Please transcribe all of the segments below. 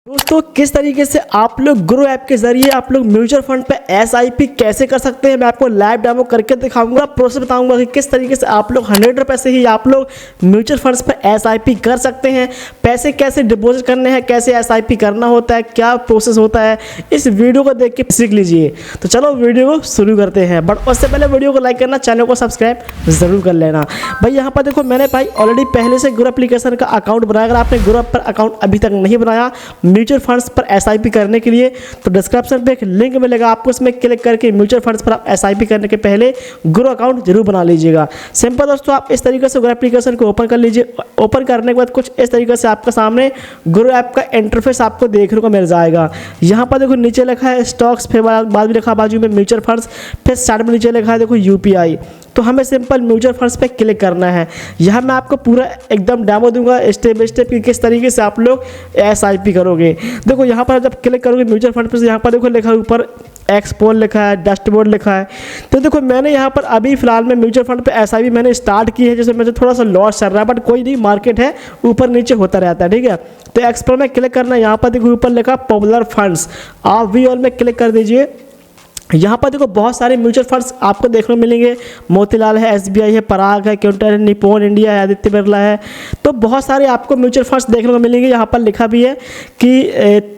दोस्तों किस तरीके से आप लोग ग्रो ऐप के जरिए आप लोग म्यूचुअल फंड पे एसआईपी कैसे कर सकते हैं, मैं आपको लाइव डेमो करके दिखाऊंगा। प्रोसेस बताऊंगा कि किस तरीके से आप लोग 100 रुपये से ही आप लोग म्यूचुअल फंड्स पे एसआईपी कर सकते हैं। पैसे कैसे डिपॉजिट करने हैं, कैसे एसआईपी करना होता है, क्या प्रोसेस होता है, इस वीडियो को देख के सीख लीजिए। तो चलो वीडियो को शुरू करते हैं, बट उससे पहले वीडियो को लाइक करना, चैनल को सब्सक्राइब जरूर कर लेना। भाई यहाँ पर देखो, मैंने भाई ऑलरेडी पहले से ग्रो एप्लीकेशन का अकाउंट बनाया। अगर आपने ग्रो पर अकाउंट अभी तक नहीं बनाया म्यूचुअल फंड्स पर एसआईपी करने के लिए, तो डिस्क्रिप्शन पे एक लिंक मिलेगा, आपको उसमें क्लिक करके म्यूचुअल फंड्स पर आप एसआईपी करने के पहले ग्रो अकाउंट जरूर बना लीजिएगा। सिंपल दोस्तों, आप इस तरीके से ग्रो एप्लीकेशन को ओपन कर लीजिए। ओपन करने के बाद कुछ इस तरीके से आपका सामने ग्रो ऐप का इंटरफेस आपको देखने को मिल जाएगा। यहाँ पर देखो नीचे लिखा है स्टॉक्स, फिर बाद में लिखा बाजू में म्यूचुअल फंड्स, फिर साइड में नीचे लिखा है देखो यूपीआई। तो हमें सिंपल म्यूचुअल फंड्स पे क्लिक करना है। यहाँ मैं आपको पूरा एकदम डेमो दूंगा स्टेप बाय स्टेप कि किस तरीके से आप लोग एसआईपी करोगे। देखो यहाँ पर जब क्लिक करोगे म्यूचुअल फंड पे, यहाँ पर देखो लिखा है ऊपर एक्सपोर्ट लिखा है, डैशबोर्ड लिखा है। तो देखो मैंने यहाँ पर अभी फिलहाल में म्यूचुअल फंड पे एसआईपी मैंने स्टार्ट की है, जैसे मुझे थोड़ा सा लॉस चल रहा है, बट कोई नहीं, मार्केट है, ऊपर नीचे होता रहता है, ठीक है। तो एक्सप्लोर में क्लिक करना है। यहाँ पर देखो ऊपर लिखा पॉपुलर फंड्स, आप वी ऑल में क्लिक कर दीजिए। यहाँ पर देखो बहुत सारे म्यूचुअल फंड्स आपको देखने को मिलेंगे। मोतीलाल है, एसबीआई है, पराग है, क्विंटल है, निप्पॉन इंडिया है, आदित्य बिरला है। तो बहुत सारे आपको म्यूचुअल फंड्स देखने को मिलेंगे। यहाँ पर लिखा भी है कि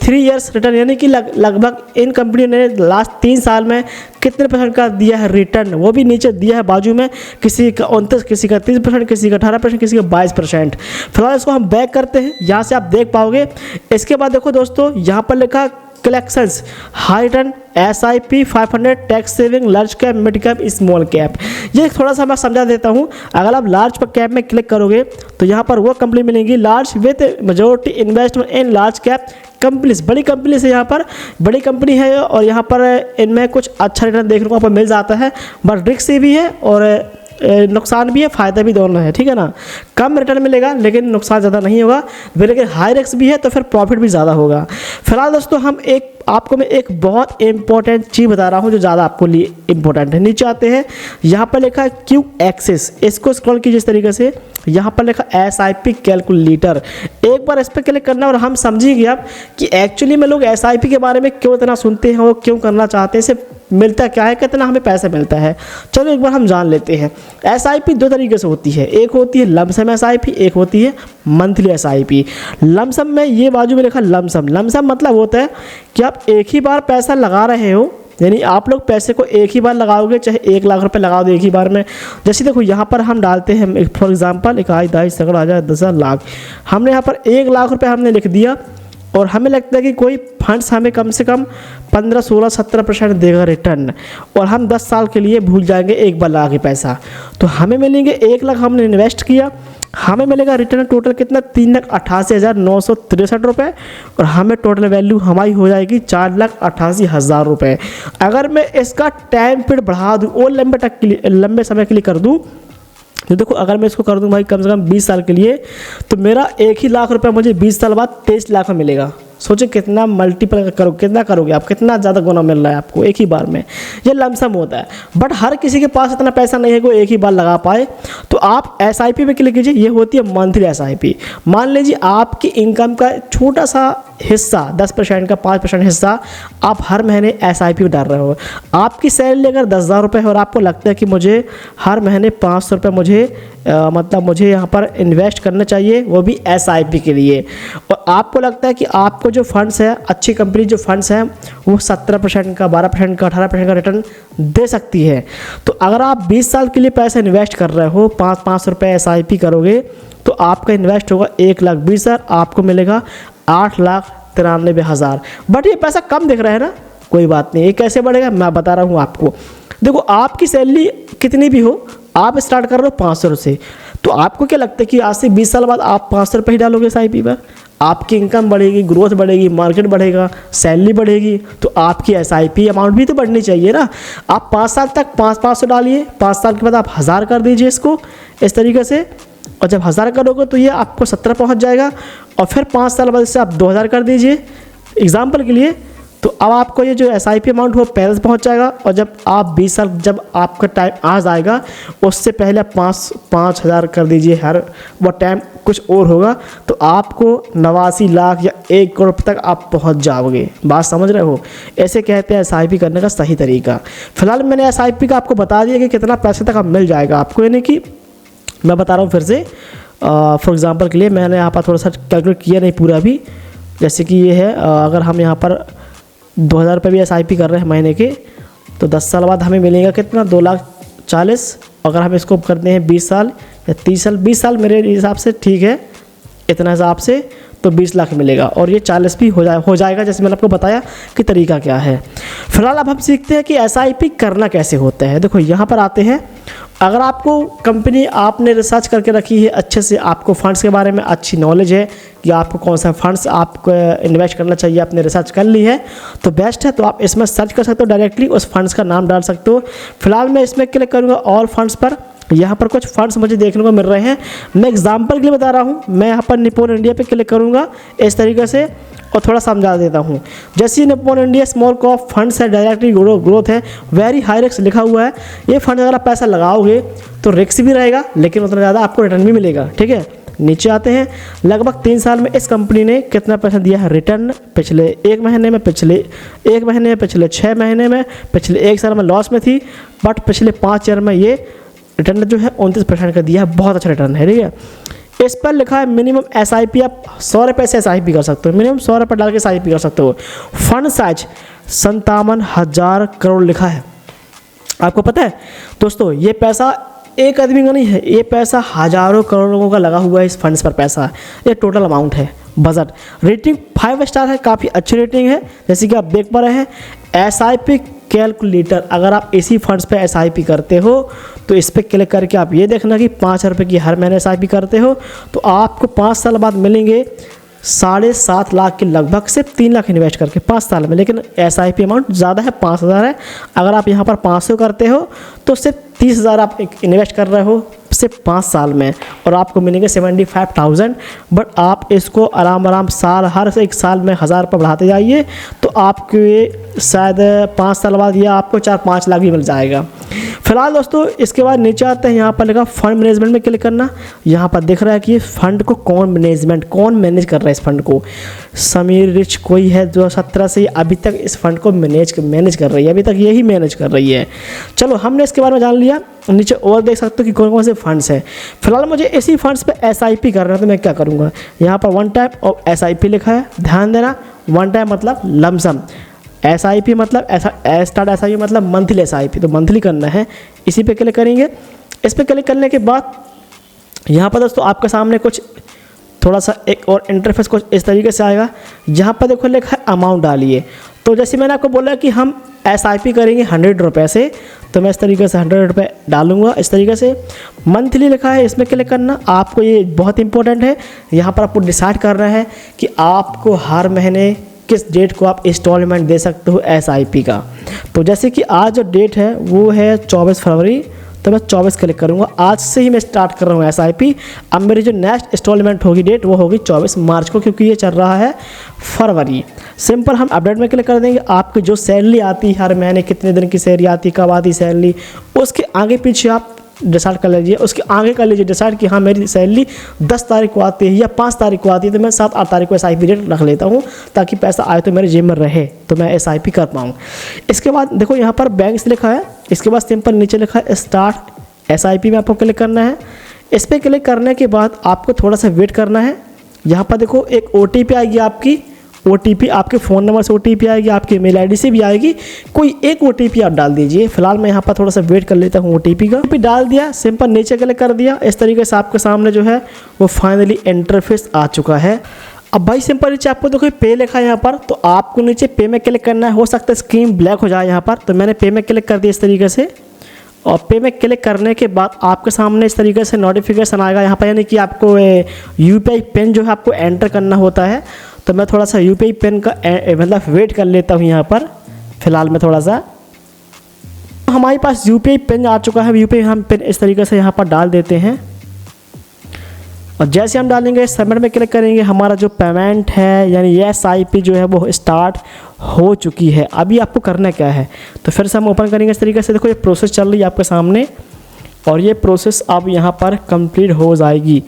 3 ईयर्स रिटर्न, यानी कि लगभग इन कंपनियों ने लास्ट 3 साल में कितने % का दिया है रिटर्न, वो भी नीचे दिया है बाजू में। किसी का 29, किसी का 30%, किसी का 18%, किसी का 22%। फिलहाल इसको हम बैक करते हैं, यहाँ से आप देख पाओगे। इसके बाद देखो दोस्तों, यहाँ पर लिखा collections high return SIP 500 tax saving large cap mid cap small cap. ये थोड़ा सा मैं समझा देता हूँ। अगर आप लार्ज पर कैप में क्लिक करोगे तो यहाँ पर वो कंपनी मिलेंगी large with majority investment in large cap companies, बड़ी कंपनी से, यहाँ पर बड़ी कंपनी है और यहाँ पर इनमें कुछ अच्छा रिटर्न देखने को आपको मिल जाता है, बट रिस्क भी है और नुकसान भी है, फ़ायदा भी दोनों है, ठीक है ना। कम रिटर्न मिलेगा लेकिन नुकसान ज़्यादा नहीं होगा, लेकिन हाई रिस्क भी है तो फिर प्रॉफिट भी ज़्यादा होगा। फिलहाल दोस्तों हम आपको मैं एक बहुत इंपॉर्टेंट चीज़ बता रहा हूँ जो ज़्यादा आपको लिए इंपॉर्टेंट है। नीचे आते हैं, यहाँ पर लिखा है क्यू एक्सेस, इसको स्क्रॉल कीजिए इस तरीके से। यहाँ पर लिखा एसआईपी कैलकुलेटर, एक बार इस पर क्लिक करना और हम समझेंगे अब कि एक्चुअली में लोग एसआईपी के बारे में क्यों इतना सुनते हैं और क्यों करना चाहते हैं, इसे मिलता क्या है, कितना हमें पैसा मिलता है। चलो एक बार हम जान लेते हैं। एसआईपी 2 तरीके से होती है, एक होती है लमसम एसआईपी, एक होती है मंथली एसआईपी। लमसम में ये बाजू में लिखा लमसम, लमसम मतलब होता है कि आप एक ही बार पैसा लगा रहे हो, यानी आप लोग पैसे को एक ही बार लगाओगे, चाहे 1 लाख रुपए लगा दो एक ही बार में। जैसे देखो यहाँ पर हम डालते हैं फॉर एग्जांपल 1 2 सगड़ 10 लाख, हमने यहाँ पर 1 लाख रुपए हमने लिख दिया और हमें लगता है कि कोई फंड्स हमें कम से कम 15, 16, 17% देगा रिटर्न, और हम 10 साल के लिए भूल जाएंगे एक बार लगा के पैसा। तो हमें मिलेंगे 1 लाख हमने इन्वेस्ट किया, हमें मिलेगा रिटर्न टोटल कितना 3,88,963 रुपये, और हमें टोटल वैल्यू हमारी हो जाएगी 4,88,000 रुपये। अगर मैं इसका टाइम पीरियड बढ़ा दूँ और लंबे समय के लिए कर दूँ, तो देखो अगर मैं इसको कर दूँ भाई कम से कम 20 साल के लिए, तो मेरा 1 ही लाख रुपये मुझे 20 साल बाद 23 लाख में मिलेगा। सोचिए कितना मल्टीपल करो, कितना करोगे आप, कितना ज़्यादा गुना मिल रहा है आपको एक ही बार में। ये लमसम होता है, बट हर किसी के पास इतना पैसा नहीं है कि वो एक ही बार लगा पाए। तो आप एसआईपी पे क्लिक कीजिए, ये होती है मंथली एसआईपी। मान लीजिए आपकी इनकम का छोटा सा हिस्सा 10% का 5% हिस्सा आप हर महीने एसआईपी में डाल रहे हो। आपकी सैलरी अगर 10,000 रुपये है और आपको लगता है कि मुझे हर महीने 500 रुपये मुझे यहाँ पर इन्वेस्ट करना चाहिए, वो भी एसआईपी के लिए, और आपको लगता है कि आपको जो फंड्स है, अच्छी कंपनी जो फंड्स हैं वो 17% का, 12% का, 18% का रिटर्न दे सकती है। तो अगर आप 20 साल के लिए पैसा इन्वेस्ट कर रहे हो, 500 रुपये एसआईपी करोगे, तो आपका इन्वेस्ट होगा 1,20,000, आपको मिलेगा 8,93,000। बट ये पैसा कम दिख रहा है ना, कोई बात नहीं, ये कैसे बढ़ेगा मैं बता रहा हूँ आपको। देखो आपकी सैलरी कितनी भी हो, आप स्टार्ट कर रहे हो 500 से, तो आपको क्या लगता है कि आज से 20 साल बाद आप 500 रुपये ही डालोगे एसआईपी पर, आपकी इनकम बढ़ेगी, ग्रोथ बढ़ेगी, मार्केट बढ़ेगा, सैलरी बढ़ेगी, तो आपकी एसआईपी अमाउंट भी तो बढ़नी चाहिए ना। आप 5 साल तक 500 डालिए, 5 साल के बाद आप 1000 कर दीजिए इसको इस तरीके से, और जब 1000 करोगे तो ये आपको 17 पहुँच जाएगा, और फिर 5 साल बाद इससे आप 2000 कर दीजिए एग्जाम्पल के लिए, तो अब आपको ये जो एसआईपी अमाउंट हो पहले पहुंच जाएगा। और जब आप 20 साल जब आपका टाइम आ जाएगा, उससे पहले 5,000 कर दीजिए हर वो टाइम कुछ और होगा तो आपको 89 लाख या 1 करोड़ तक आप पहुंच जाओगे। बात समझ रहे हो? ऐसे कहते हैं SIP करने का सही तरीका। फिलहाल मैंने SIP का आपको बता दिया कि कितना पैसे तक आप मिल जाएगा आपको, यानी कि मैं बता रहा हूँ फिर से। फॉर एग्जांपल के लिए मैंने यहाँ पर थोड़ा सा कैलकुलेट किया नहीं पूरा भी, जैसे कि ये है अगर हम यहाँ पर 2000 रुपये भी SIP कर रहे हैं महीने के, तो 10 साल बाद हमें मिलेगा कितना, 2,40,000। अगर हम इसको करते हैं 20 साल या 30 साल, 20 साल मेरे हिसाब से ठीक है, इतना हिसाब से तो 20 लाख मिलेगा, और ये 40 भी हो जाएगा, जैसे मैंने आपको बताया कि तरीका क्या है। फिलहाल अब हम सीखते हैं कि SIP करना कैसे होता है। देखो यहाँ पर आते हैं, अगर आपको कंपनी आपने रिसर्च करके रखी है अच्छे से, आपको फंड्स के बारे में अच्छी नॉलेज है कि आपको कौन सा फंड्स आपको इन्वेस्ट करना चाहिए, आपने रिसर्च कर ली है तो बेस्ट है, तो आप इसमें सर्च कर सकते हो, डायरेक्टली उस फंड्स का नाम डाल सकते हो। फिलहाल मैं इसमें क्लिक करूँगा ऑल फंड्स पर। यहाँ पर कुछ फंड्स मुझे देखने को मिल रहे हैं, मैं एग्जांपल के लिए बता रहा हूँ। मैं यहाँ पर निप्पॉन इंडिया पे क्लिक करूँगा इस तरीके से, और थोड़ा समझा देता हूँ। जैसे ही Nippon India small cap funds है, डायरेक्टली ग्रोथ है, वेरी हाई रिस्क लिखा हुआ है। ये फंड अगर आप पैसा लगाओगे तो रिस्क भी रहेगा, लेकिन उतना ज़्यादा आपको रिटर्न भी मिलेगा। ठीक है, नीचे आते हैं, लगभग 3 साल में इस कंपनी ने कितना पैसा दिया है रिटर्न, पिछले 1 महीने में, पिछले 1 महीने में, पिछले 6 महीने में, पिछले 1 साल में लॉस में थी, बट पिछले 5 ईयर में ये रिटर्न जो है 29% का दिया है, बहुत अच्छा रिटर्न है। ठीक है, इस पर लिखा है मिनिमम SIP आप 100 रुपये से SIP कर सकते हो, मिनिमम 100 रुपये डाल के SIP कर सकते हो। फंड साइज 57,000 करोड़ लिखा है। आपको पता है दोस्तों, ये पैसा एक आदमी का नहीं है, ये पैसा हज़ारों करोड़ों का लगा हुआ है इस फंड्स पर पैसा। ये टोटल अमाउंट है। बजट रेटिंग 5 स्टार है, काफ़ी अच्छी रेटिंग है, जैसे कि आप देख पा रहे हैं। SIP कैलकुलेटर, अगर आप इसी फंड्स पे SIP करते हो तो इस पर क्लिक करके आप ये देखना कि 5 रुपये की हर महीने SIP करते हो तो आपको 5 साल बाद मिलेंगे 7.5 लाख के लगभग, सिर्फ 3 लाख इन्वेस्ट करके 5 साल में। लेकिन SIP अमाउंट ज़्यादा है, 5,000 है। अगर आप यहाँ पर 500 करते हो तो सिर्फ 30,000 आप इन्वेस्ट कर रहे हो सिर्फ 5 साल में, और आपको मिलेंगे 75,000। बट आप इसको आराम साल, हर 1 साल में 1,000 रुपये बढ़ाते जाइए तो आपको ये शायद 5 साल बाद या आपको 4-5 लाख भी मिल जाएगा। फिलहाल दोस्तों इसके बाद नीचे आते हैं, यहाँ पर लिखा फंड मैनेजमेंट में क्लिक करना। यहाँ पर दिख रहा है कि ये फंड को कौन मैनेज कर रहा है इस फंड को। समीर रिच कोई है जो 17 से अभी तक इस फंड को मैनेज कर रही है, अभी तक यही मैनेज कर रही है। चलो हमने इसके बारे में जान लिया। नीचे और देख सकते हो कि कौन कौन से फंड्स हैं। फिलहाल मुझे इसी फंड्स पे SIP करना है तो मैं क्या करूँगा, यहाँ पर 1 टाइप ऑफ SIP लिखा है, ध्यान देना। 1 टाइम मतलब लमसम, SIP मतलब स्टार्ट SIP मतलब मंथली SIP, तो मंथली करना है, इसी पे क्लिक करेंगे। इस पर क्लिक करने के बाद यहाँ पर दोस्तों आपके सामने कुछ थोड़ा सा एक और इंटरफेस कुछ इस तरीके से आएगा, जहाँ पर देखो लिखा है अमाउंट डालिए। तो जैसे मैंने आपको बोला कि हम SIP करेंगे 100 रुपये से, तो मैं इस तरीके से 100 रुपये डालूंगा इस तरीके से। मंथली लिखा है, इसमें क्लिक करना। आपको ये बहुत इंपॉर्टेंट है, यहाँ पर आपको डिसाइड करना है कि आपको हर महीने किस डेट को आप इंस्टॉलमेंट दे सकते हो SIP का। तो जैसे कि आज जो डेट है वो है 24 फरवरी, तो मैं 24 क्लिक करूँगा। आज से ही मैं स्टार्ट कर रहा हूँ SIP। अब मेरी जो नेक्स्ट इंस्टॉलमेंट होगी डेट वो होगी 24 मार्च को, क्योंकि ये चल रहा है फरवरी। सिंपल हम अपडेट में क्लिक कर देंगे। आपकी जो सैलरी आती है हर महीने, कितने दिन की सैलरी आती है, कब आती सैलरी, उसके आगे पीछे आप डिसाइड कर लीजिए। उसके आगे कर लीजिए डिसाइड कि हाँ मेरी सैलरी 10 तारीख को आती है या 5 तारीख को आती है, तो मैं 7-8 तारीख को SIP डेट रख लेता हूँ ताकि पैसा आए तो मेरे जेब में रहे, तो मैं SIP कर पाऊँ। इसके बाद देखो यहाँ पर बैंक से लिखा है, इसके बाद सिंपल नीचे लिखा है स्टार्ट SIP में आपको क्लिक करना है। इस पर क्लिक करने के बाद आपको थोड़ा सा वेट करना है। यहाँ पर देखो एक OTP आएगी आपकी, OTP आपके फ़ोन नंबर से OTP आएगी, आपकी ईमेल ID से भी आएगी, कोई एक OTP आप डाल दीजिए। फिलहाल मैं यहाँ पर थोड़ा सा वेट कर लेता हूँ OTP का। OTP डाल दिया, सिंपल नीचे क्लिक कर दिया। इस तरीके से आपके सामने जो है वो फाइनली इंटरफेस आ चुका है। अब भाई सिंपल नीचे आपको देखो पे लिखा है यहाँ पर, तो आपको नीचे पे में क्लिक करना है। हो सकता है स्क्रीन ब्लैक हो जाए यहाँ पर, तो मैंने पे में क्लिक कर दिया इस तरीके से। और पे में क्लिक करने के बाद आपके सामने इस तरीके से नोटिफिकेशन आएगा यहाँ पर, यानी कि आपको UPI पिन जो है आपको एंटर करना होता है। तो मैं थोड़ा सा UPI पिन का मतलब वेट कर लेता हूँ यहाँ पर। फिलहाल मैं थोड़ा सा, हमारे पास UPI पिन आ चुका है। UPI हम पिन इस तरीके से यहाँ पर डाल देते हैं, और जैसे हम डालेंगे सबमिट में क्लिक करेंगे, हमारा जो पेमेंट है यानी ये SIP जो है वो स्टार्ट हो चुकी है। अभी आपको करना क्या है, तो फिर से हम ओपन करेंगे इस तरीके से। देखो ये प्रोसेस चल रही है आपके सामने, और ये प्रोसेस अब यहाँ पर कंप्लीट हो जाएगी।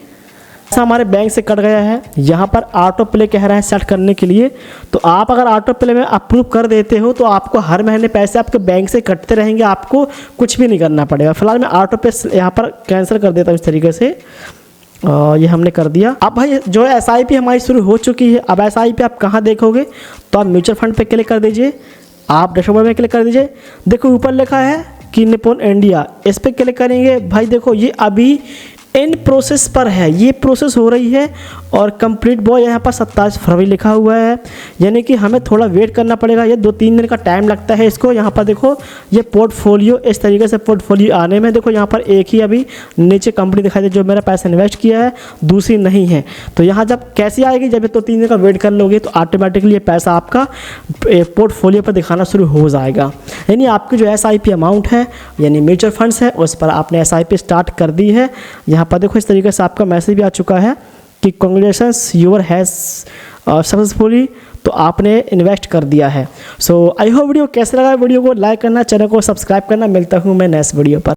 पैसा हमारे बैंक से कट गया है। यहाँ पर ऑटो प्ले कह रहा है सेट करने के लिए, तो आप अगर ऑटो प्ले में अप्रूव कर देते हो तो आपको हर महीने पैसे आपके बैंक से कटते रहेंगे, आपको कुछ भी नहीं करना पड़ेगा। फिलहाल मैं ऑटो पे यहाँ पर कैंसिल कर देता हूँ इस तरीके से। ये हमने कर दिया। अब भाई जो है SIP हमारी शुरू हो चुकी है। अब SIP आप कहाँ देखोगे, तो आप म्यूचुअल फंड पे क्लिक कर दीजिए, आप डैशबोर्ड में क्लिक कर दीजिए। देखो ऊपर लिखा है कि निप्पॉन इंडिया, इस पर क्लिक करेंगे। भाई देखो ये अभी इन प्रोसेस पर है, ये प्रोसेस हो रही है और कंप्लीट बॉय यहाँ पर 27 फरवरी लिखा हुआ है, यानी कि हमें थोड़ा वेट करना पड़ेगा। ये 2-3 दिन का टाइम लगता है इसको। यहाँ पर देखो ये पोर्टफोलियो, इस तरीके से पोर्टफोलियो आने में देखो यहाँ पर एक ही अभी नीचे कंपनी दिखाई दे जो मेरा पैसा इन्वेस्ट किया है, दूसरी नहीं है। तो यहाँ जब कैसे आएगी, जब ये 2-3 दिन का वेट कर लोगे तो ऑटोमेटिकली ये पैसा आपका पोर्टफोलियो पर दिखाना शुरू हो जाएगा। यानी आपकी जो SIP अमाउंट है, यानी म्यूचुअल फंड्स है, उस पर आपने SIP स्टार्ट कर दी है। यहाँ पर देखो इस तरीके से आपका मैसेज भी आ चुका है कि कांग्रेचुलेशंस यूर हैज़ सक्सेसफुली, तो आपने इन्वेस्ट कर दिया है। सो आई होप वीडियो कैसे लगा, वीडियो को लाइक करना, चैनल को सब्सक्राइब करना। मिलता हूँ मैं नेक्स्ट वीडियो पर।